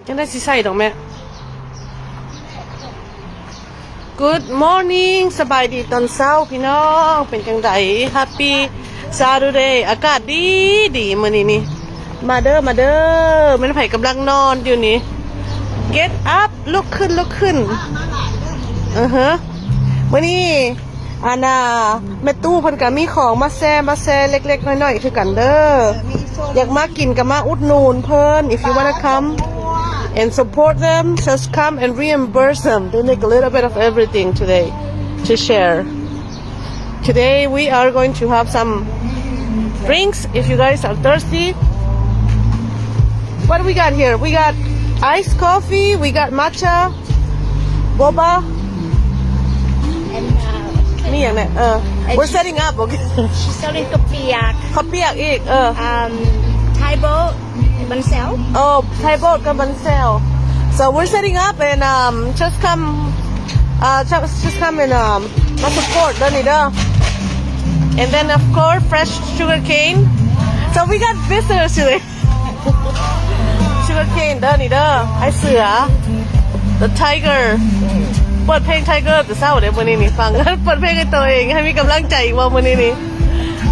จังได้สิใส่ดอกแม่ Good morning สบายดีตอนเช้าพี่น้องเป็นจังได Happy Saturday อากาศดีมื้อนี้นี่มาเด้อมันไผกำลังนอนอยู่นี่ Get up ลุกขึ้นมื้อนี้แม่ตู้เพิ่นก็มีของมาแซ่เล็กๆน้อยๆคือกันเด้ออยากมากินก็มาอุดหนุนเพิ่น If you wanna come and support them, just come and reimburse them. They make a little bit of everything today to share. Today we are going to have some drinks if you guys are thirsty. What do we got here? We got iced coffee, we got matcha, boba. Me and we're setting up, okay? She's selling kopiak. Kopiak อีกThai boat, bansel. Oh, Thai boat กับ bansel. So we're setting up and just come and ma support เด้อนี่เด้อ And then of course fresh sugar cane. So we got visitors today. Sugar cane เด้อนี่เด้อไอ้เสือ The tiger. เปิดเพลง Tiger แต่เศร้าเดี๋ยวมื้อนี้นี่ฟังเปิดเพลงให้ตัวเองให้มีกำลังใจอีกว่ามื้อนี้นี่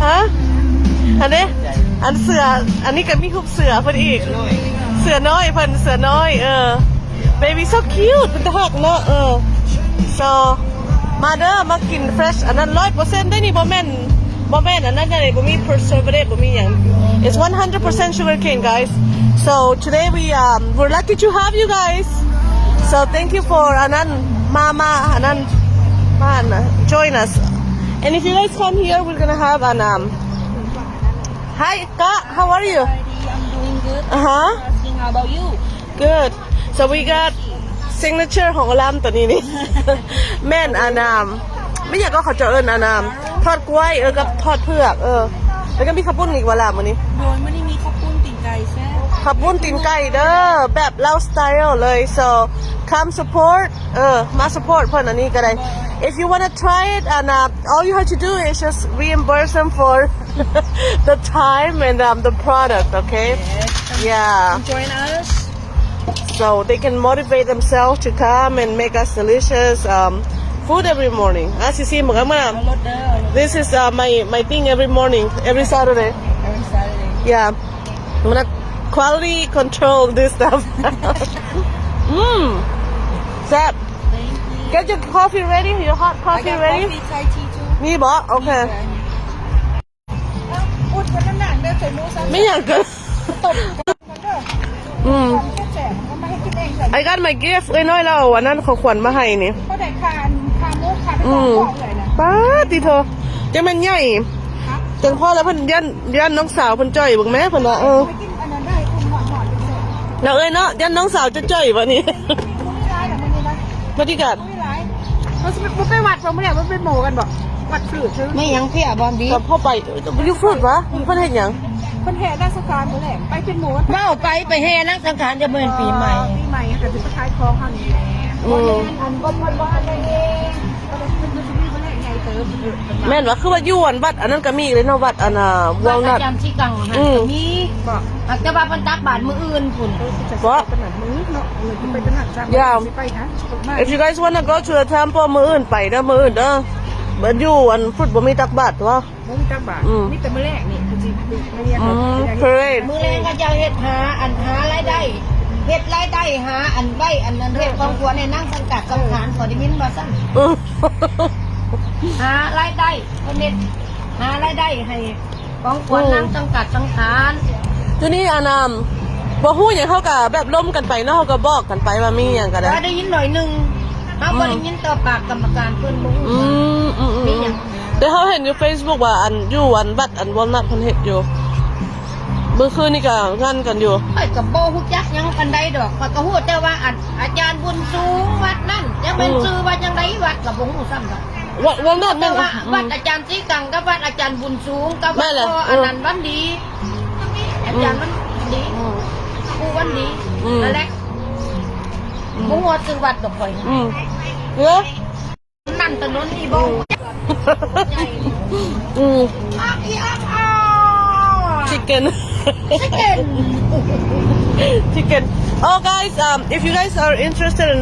ฮะอันนี้อันเสืออันนี้ก็มีรูปเสือเพิ่นอีกเสือน้อยเพิ่นเสือน้อยbaby so cute เป็นตาฮักเนาะso มาเด้อมากิน fresh อันนั้น 100% ได้นี่บ่แม่นอันนั้นได้บ่มี preservative บ่มีหยัง it's 100% sugar cane guys so today we're lucky to have you guys so thank you for anan mama anan man join us and if you guys come here we're going to have an hi Ka how are you I'm doing good. Asking how about you? Good so we got signature ของลำตัวนี้นี่ แม่นไม่อยากก็เขาจะทอดกล้วยกับทอดเผือกแล้วก็มีข้าวปุ้นอีกว่าล่ะมื้อนี้โดยมื้อนี้มีข้าวปุ้นตีนไก่แซ่บข้าวปุ้นตีนไก่เด้อแบบเล่าสไตล์เลย so come support มา support เพิ่นอันนี้ก็ได้ if you want to try it and all you have to do is just reimburse them for the time and the product okay yeah join us so they can motivate themselves to come and make us delicious food every morning as you see this is my thing every morning every Saturday yeah I'm gonna quality control this stuff Zap get your coffee ready your hot coffee ready Thai tea too มีบ่โอเคพูดกันนั่นน่ะได้ใส่หมูซะไม่อยากเกินตบกันเด้อแค่แจกก็ไม่ให้กินเองใส่ I got my gift น้อยแล้ววันนั้นเขาขวัญมาให้นี่ก็ได้คาหมูคาไปของเลยนะป้าติโทจะมันใหญ่จังพ่อแล้วเพิ่นยันน้องสาวเพิ่นจ้อยเบิ่งแม่เพิ่นว่ากินอันนั้นได้คุณหอนๆเสร็จแล้วเนาะยันน้องสาวจะจ้อยบ่นี่บรรยากาศมันไปวัดบ่ได้มันเป็นหมูกันบ่วัดfruitไม่ยังเพี้ยบ่ดีก็พ่อไปอยู่fruitวะเพิ่นเฮ็ดหยังเพิ่นแห่ราชการมื้อแรกไปเป็นหมูเว้าไปแห่นักสังขารจะเหมือนปีใหม่ก็สิไปขายของเฮานี่แหละอันบ่ได้เองก็ได้เพิ่นสิมีบ่ได้ใหญ่เติบแม่นว่าคือว่าอยู่วัดอันนั้นก็มีเลยเนาะวัดวอลนัทจำที่กังหั่นมีบ่แต่ว่าเพิ่นตักบาตรมื้ออื่นพุ่นบ่ขนาดมื้อเนาะไปขนาดสิไปฮะ If you guys want to go to the temple มื้ออื่นไปเด้อมื้ออื่นเด้อบ่อยู่ฟุตบ่มีตักบาตรวะบ่มีตักบาตรมีแต่มื้อแรกนี่คือสิมาเรียนparade มื้อแรกก็จะเฮ็ดหารายได้เฮ็ดรายได้หาอันไว้อันนั้นเฮ็ดของควรในนั่งสังกัดสังขารขอได้ยินบ่ซั่นหารายได้เพิ่นเฮ็ดหารายได้ให้ของควรนั่งสังกัดสังขารทีนี้บ่ฮู้หยังเฮาก็แบบล้มกันไปเนาะเฮาก็บอกกันไปว่ามีหยังก็ได้ยินหน่อยนึงเฮาบ่ได้ยินต่อปากกรรมการเพิ่นบ่มีหยังแต่เฮาเห็นอยู่ Facebook ว่าอยู่วัดวอลนัทเพิ่นเฮ็ดอยู่เมื่อคืนนี่ก็งานกันอยู่ก็บ่ฮู้จักหยังปานใดดอกก็ฮู้แต่ว่าอาจารย์บุญสูงวัดนั่นจะเป็นชื่อว่าจังไดวัดก็บ่ฮู้ซ้ำดอกวอลนัทแม่นวัดอาจารย์ศรีกังกับวัดอาจารย์บุญสูงกับวัดอันนั้นวันดีอาจารย์วันดีผู้วันดีนั่นแหละบ่ฮู้ชื่อวัดดอกข่อยนั่นถนนนี่บ่ chicken chicken oh guys if you guys are interested in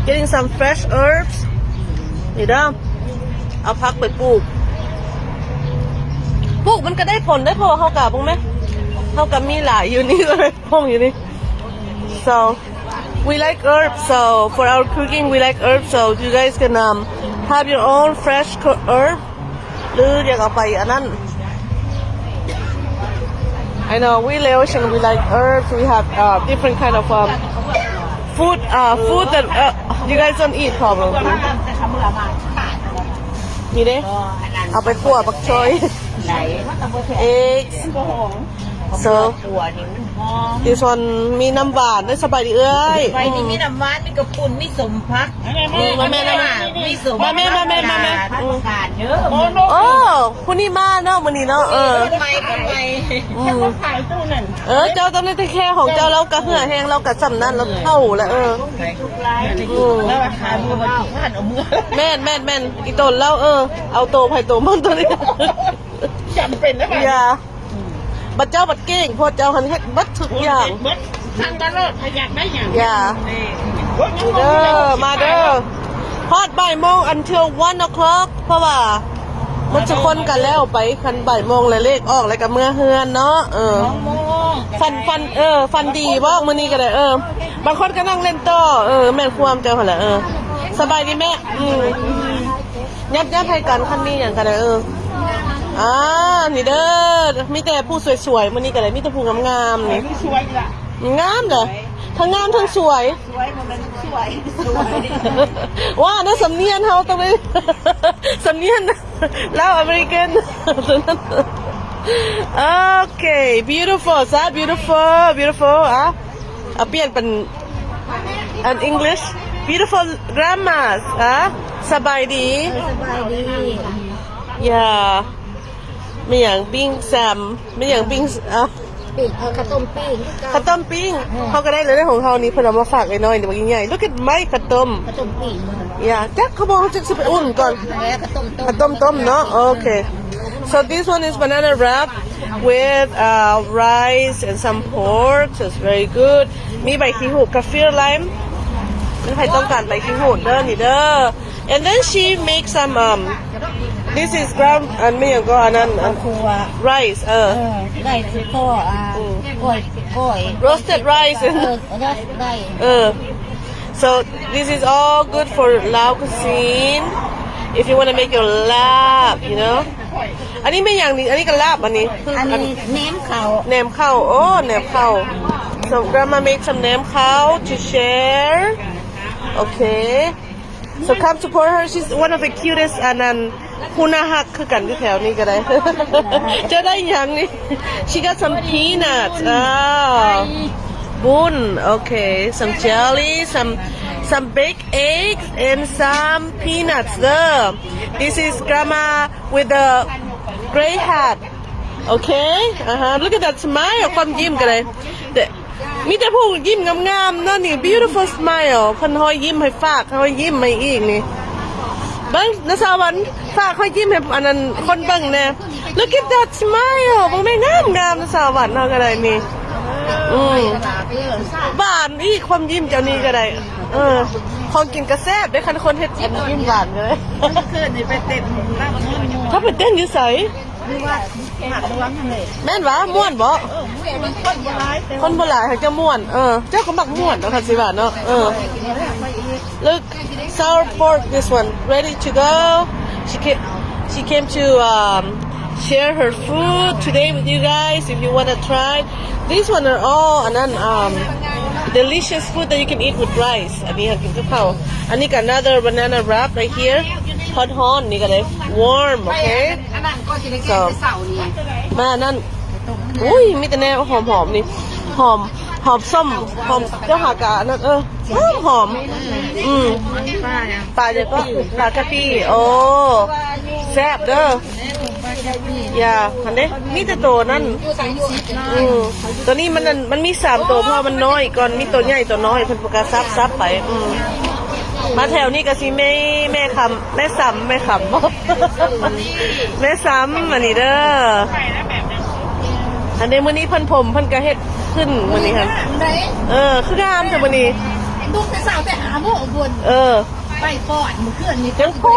getting some fresh herbs นี่เด้อเอาผักไปปลูกมันก็ได้ผลได้พอเฮากะบ่แม่เฮากะมีหลายอยู่นี่เลยพงอยู่นี่ so we like herbs so for our cooking we like herbs so you guys can have your own fresh herb หรืออยากเอาไปอันนั้น I know we Laotian we like herbs we have different kind of food that you guys don't eat probably นี่เด้เอาไปคั่วบักชอย eggs so this one มีน้ำหวานได้สบายดีเอ้ย ไปนี่มีน้ำหวานมีกระปุ่นมีสมพักมีสมมาแม่ขาดเยอะโอ้ผู้นี้มาเนาะมื้อนี้เนาะคนใหม่ขายตู้นั่นเจ้าต้องได้แค่ของเจ้าแล้วก็เหือแห้งเราก็สำนั้นเราเท่าแล้วแล้วขายมือมาบ้านเอามือแม่นอีต้นแล้วเอาโตไผโตมันตัวนี้จำเป็นนะอย่าบัดเจ้าบัดเก่งพอเจ้าหันเฮ็ดบัดทุกอย่างทางตลอดอยากได้หยังอย่ามาเด้อฮอดบ่ายโมง until 1 o'clock เพราะว่ามันจะคนกันแล้วไปคันบ่ายโมงแล้วเลขออกแล้วก็เมื่อเฮือนเนาะฟันดีบ่มื้อนี้ก็ได้บางคนก็นั่งเล่นต่อแม่นความเจ้าหั่นแหละสบายดีแม่ยับให้กันคันนี้หยังก็ได้นี่เด้อมีแต่ผู้สวยๆมื้อนี้ก็ได้มีแต่ผู้งามๆนี่สวยล่ะงามเด้อทั้งงามทั้งสวยมันเป็นสวยว่านะสำเนียงเฮาตรงนี้สำเนียงลาวอเมริกันโอเค beautiful ซะ beautiful เปลี่ยนเป็นan English beautiful grandmas สบายดีอย่าไม่อย่างปิ้งแซมไม่อย่างปิ้งข้าวต้มปิ้งเขาก็ได้เลยของเขานี่เพิ่นเอามาฝากไอ้น้อยนี่บ่ใหญ่ๆ look at my ข้าวต้มปิ้งอย่าจักเขาบอกจะสิไปอุ่นก่อนข้าวต้มเนาะโอเค so this one is banana wrap with rice and some pork so it's very good มีใบขี้หูด kaffir lime ใครต้องการใบขี้หูดเด้อนี่เด้อ and then she makes some this is ground อันไม่อย่างก็อันนั้นrice rice ก็ก้อย roasted rice so this is all good for Lao cuisine if you want to make your lap you know อันนี้ไม่อย่างนี้อันนี้ก็ลาบอันนี้แหนมข้าวแหนมข้าว so grandma make some แหนมข้าว to share okay so come support her she's one of the cutest andผู้น่าฮักคือกันที่แถวนี้ก็ได้จะได้ยังนี่ she got some peanutsบุญ okay some jelly some baked eggs and some peanuts this is grandma with the gray hat okay look at that smile ความยิ้มกันเลยมีแต่ผู้ยิ้มงามๆเนาะนี่ beautiful smile เพิ่นห้อยยิ้มให้ฝากห้อยยิ้มให้อีกนี่เบิ่งนะสาวันฝากห้อยยิ้มให้อันนั้นคนเบิ่งแน่ look at that smile บ่แม่งามนะสาวันเฮาก็ได้นี่หวานอีกความยิ้มเจ้านี้ก็ได้ของกินกระแซ่บได้คันคนเฮ็ดยิ้มหวานเลยคืนนี่ไปเต้นถ้าไปเต้นอยู่ไสแม่นวะม่วนบ่คนบ่หลายจะม่วนเจ้าก็มักม่วนเนาะค่ะสิว่าเนาะlook sour pork this one ready to go she came to share her food today with you guys if you want to try these one are all and then delicious food that you can eat with rice อันนี้กินกับข้าวอันนี้ก็ another banana wrap right here hot นี่ก็ได้ warm okay so มานั่นอุ้ยมีแต่แนวหอมๆนี่หอมส้มหอมเจ้าหากานั่นหอมปลาเดี๋ยวก็ปลากะปิโอ้แซ่บเด้ออย่าคันเด้มีแต่ตัวนั่นตัวนี้มันมี3ตัวเพราะมันน้อยก่อนมีตัวใหญ่ตัวน้อยเพิ่นประกาศซับไปมาแถวนี้ก็สิแม่ซ้ำแม่ซ้ำอันนี้เด้อ อันนี้มื้อนี้เพิ่นผมเพิ่นก็เฮ็ดขึ้นมื้อนี้คั่น ได้ คืองามแต่มื้อนี้ ลูกแต่สาวแต่หาโมงบนไปก่อนมื้อคืนนี้ จังพอ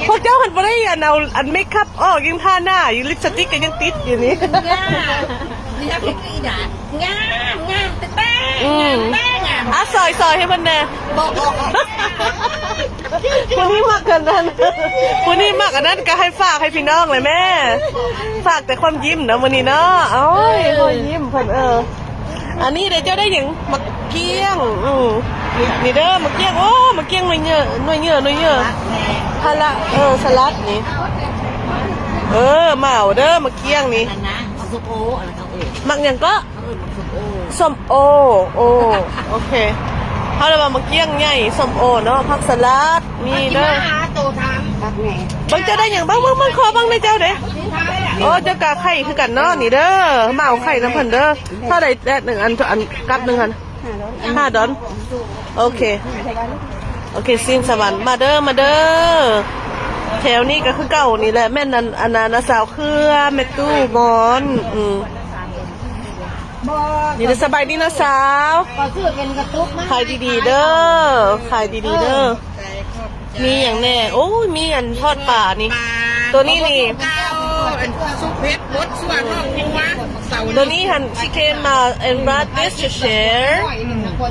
พวกเจ้าเพิ่นบ่ได้อันเอาอันเมคอัพออกยังทาหน้าอยู่ลิปสติกก็ยังติดอยู่นี่ นี่ถ้าพี่อีดางามแต่งาม ซอยให้เพิ่นแน่ บอก ผู้นี้มักกันนั้นผู้นี้มักอันนั้นก็ให้ฝากให้พี่น้องเลยแม่ ฝากแต่ความยิ้มนะมื้อนี้เนาะโอ้ยรอยยิ้มเพิ่นอันนี้เดี๋ยวเจ้าได้หยังมะเกี้ยงนี่เด้อมะเกี้ยงโอ้มะเกี้ยงหน่วยเยอะพะละสลัดนี่เหมาเด้อมะเกี้ยงนี่ อันนะเอาซุปโออะไรเขามักหยังก็ ซุปโอ ส้มโอโอเคเฮาเลยว่ามะเกี้ยงใหญ่ส้มโอเนาะผักสลัดมีเด้อ หาโตทำครับแม่ บางเจ้าได้หยังบ้างขอบ้างได้เจ้าเด้โอ้เจ้ากะไข่คือกันเนาะนี่เด้อมาเอาไข่น้ำเพิ่นเด้อเท่าใด1อันกับ1อัน5ดอนโอเคสิ้นสวรรค์มาเด้อแถวนี้ก็คือเก่านี่แหละแม่นอันนั้นสาวเครือแม่ตู้หมอนนี่สบายดีนะสาว ก็ซื้อเป็นกระตุกมา ขายดีๆเด้อมีอย่างแน่โอ้ยมีอันทอดป่านี่ตัวนี้นี่ ซุปเพชรรสส่วนนอกหัวเสา ตัวนี้หัน she came and brought this to share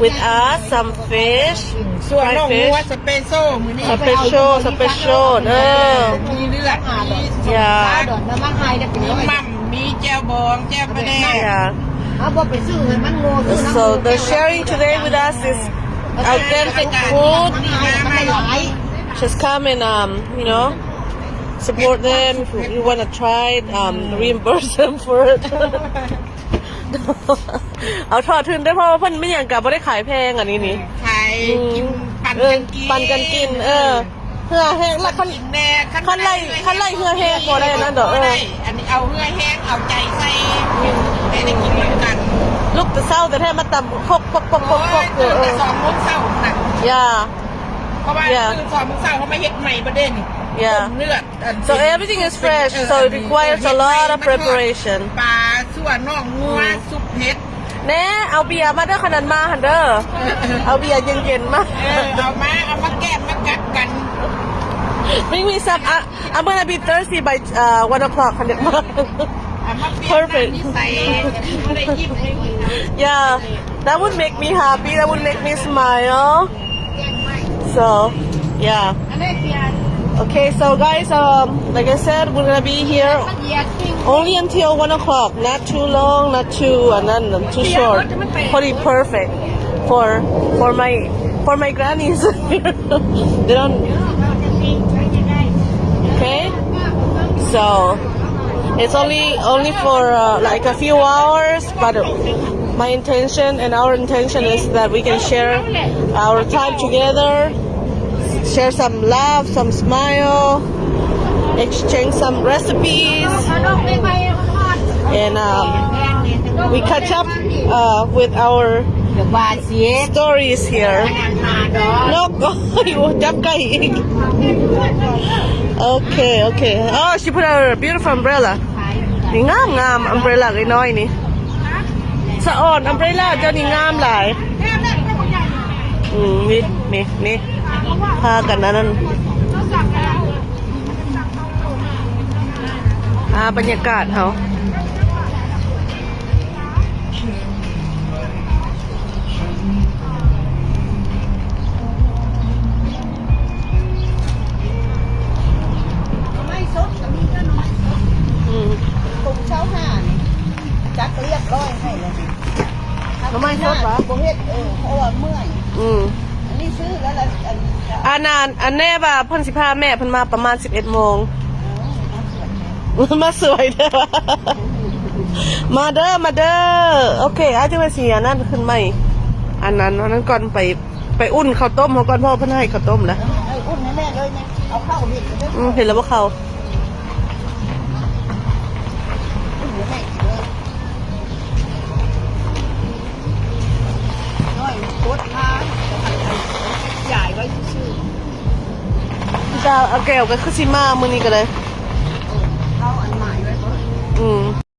with us some fish ส่วนนอกหัวสเปโซ่มือนี่ special มีเลือดมี อย่า ดอนน้ำมันไฮได้เป็น มีมั่มมีแจ่วบองแจ่วปลาแดง อย่า เอาบ่ไปซื้อให้มันโง่ so the sharing today with us is authentic food ไม่หลาย just come and support them if you want to try it reimburse them for it เอาทอดทุนได้เพราะว่าเพิ่นไม่อย่างกับบ่ได้ขายแพงอันนี้นี่ ไข่กินปั่นกันกิน เหือแห้งแล้วคัน แน่ คันไล่เหือแห้งบ่ได้นั่นดอก อันนี้เอาเหือแห้งเอาใจใส่ให้ได้กินกัน ลูกแต่เศร้าแต่แท้มาตำคก ตื่นแต่2 โมงเช้าน่ะ อย่า เพราะว่าตื่น2 โมงเช้าเขามาเฮ็ดใหม่ประเด็น Yeah. เลือด So everything is fresh, so it requires a lot of preparation. ปลาส่วนนอกงัวซุปเผ็ด แน่เอาเบียร์มาเด้อขนาดมาหั่นเด้อเอาเบียร์เย็นๆมา เอามาแก้มมากัดกัน Bring me some I'm gonna be thirsty by 1 o'clock คันเด็ดมาก Perfect. นิสัยได้ยิ้มให้ Yeah, that would make me happy, that would make me smile. So, yeah. อันนี้เพียร Okay, so guys, like I said, we're gonna be here only until 1 o'clock. Not too long, not too too short. Pretty perfect for my grannies. They don't. Okay, so it's only for like a few hours, but my intention and our intention is that we can share our time together. Share some love, some smile, exchange some recipes, and we catch up with our เดี๋ยวว่าเสีย stories here. No, you jump guy. Okay. Oh, she put a beautiful umbrella. นี่งามumbrella น้อยๆนี่สะอ่อน umbrella เจ้านี่งามหลายนี่พากันนั่นบรรยากาศเขาไม่สดก็มีก็น้อยตุ่มเช้าห่านี่จักเรียบร้อยให้เลย ทำไมสดวะ บ่เฮ็ดเพราะว่าเมื่อยอันนี้ซื้อแล้วละอันแน่ว่าเพิ่นสิพาแม่เพิ่นมาประมาณ 11 โมงมาสวยเด้อมาเด้อโอเคอาจจะไปเสียนั่นขึ้นใหม่อันนั้นก่อนไปอุ่นข้าวต้มเขาก่อนพ่อเพิ่นให้ข้าวต้มนะ อุ่นแน่ๆเลยนะเอาข้าวเห็ดไปด้วย เห็นแล้วว่าเขา อุ่นแน่ๆเลยน้อยโคตรทานใหญ่ไว้ชื่อ จะเอาแก้วก็คือสิมามื้อนี้ก็เลย เขาอันใหม่ไว้ก่อน